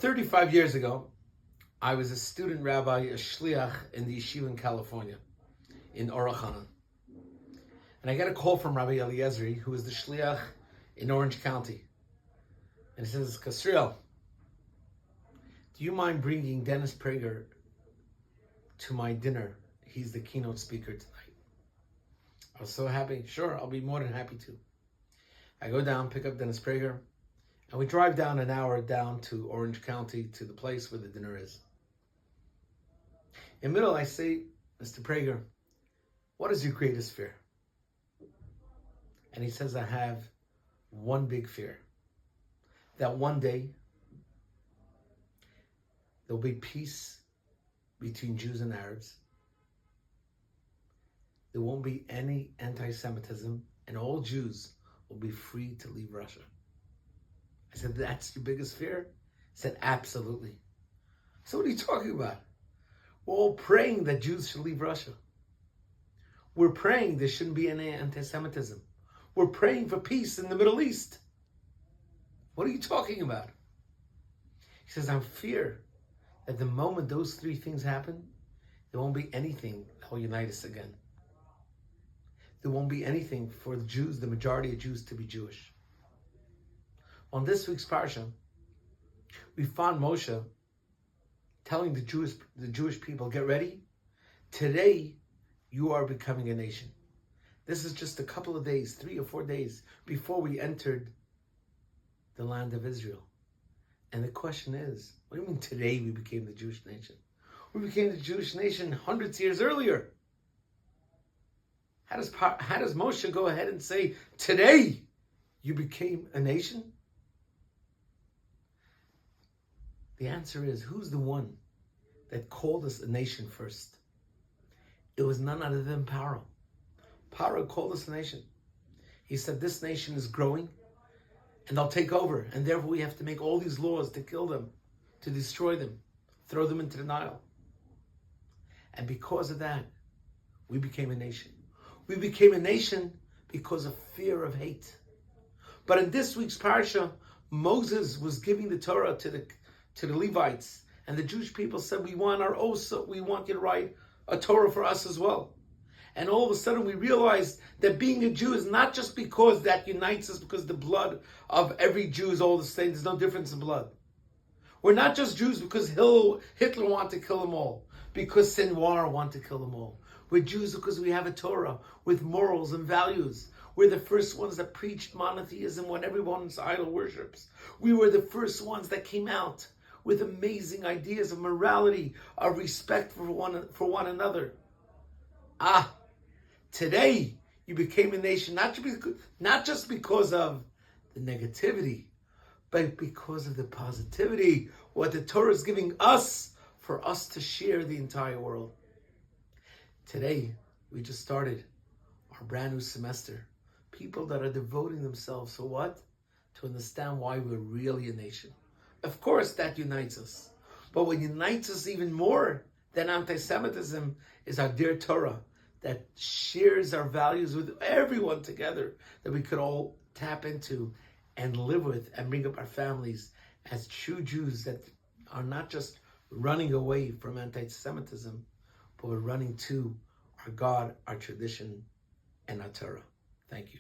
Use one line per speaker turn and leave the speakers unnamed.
35 years ago, I was a student rabbi, a shliach in the yeshiva in California, in Oregon. And I got a call from Rabbi Eliezer, who is the shliach in Orange County. And he says, Kasriel, do you mind bringing Dennis Prager to my dinner? He's the keynote speaker tonight. I was so happy. Sure, I'll be more than happy to. I go down, pick up Dennis Prager, and we drive down an hour down to Orange County to the place where the dinner is. In the middle, I say, Mr. Prager, what is your greatest fear? And he says, I have one big fear. That one day, there'll be peace between Jews and Arabs. There won't be any anti-Semitism, and all Jews will be free to leave Russia. I said, that's your biggest fear? He said, absolutely. So what are you talking about? We're all praying that Jews should leave Russia. We're praying there shouldn't be any anti-Semitism. We're praying for peace in the Middle East. What are you talking about? He says, I'm fear that the moment those three things happen, there won't be anything that will unite us again. There won't be anything for the Jews, the majority of Jews, to be Jewish. On this week's parsha, we found Moshe telling the Jewish people, get ready. Today, you are becoming a nation. This is just a couple of days, 3 or 4 days before we entered the land of Israel. And the question is, what do you mean today we became the Jewish nation? We became the Jewish nation hundreds of years earlier. How does Moshe go ahead and say, today you became a nation? The answer is, who's the one that called us a nation first? It was none other than Paro. Paro called us a nation. He said, this nation is growing and they'll take over. And therefore we have to make all these laws to kill them, to destroy them, throw them into the Nile. And because of that, we became a nation. We became a nation because of fear of hate. But in this week's parsha, Moses was giving the Torah to the Levites, and the Jewish people said, we want our osa, we want you to write a Torah for us as well. And all of a sudden we realized that being a Jew is not just because that unites us, because the blood of every Jew is all the same. There's no difference in blood. We're not just Jews because Hitler wanted to kill them all, because Sinwar wanted to kill them all. We're Jews because we have a Torah with morals and values. We're the first ones that preached monotheism when everyone's idol worships. We were the first ones that came out with amazing ideas of morality, of respect for one another. Today you became a nation, not just because of the negativity, but because of the positivity, what the Torah is giving us for us to share the entire world. Today, we just started our brand new semester. People that are devoting themselves for what? To understand why we're really a nation. Of course, that unites us. But what unites us even more than anti-Semitism is our dear Torah that shares our values with everyone together, that we could all tap into and live with and bring up our families as true Jews that are not just running away from anti-Semitism, but we're running to our God, our tradition, and our Torah. Thank you.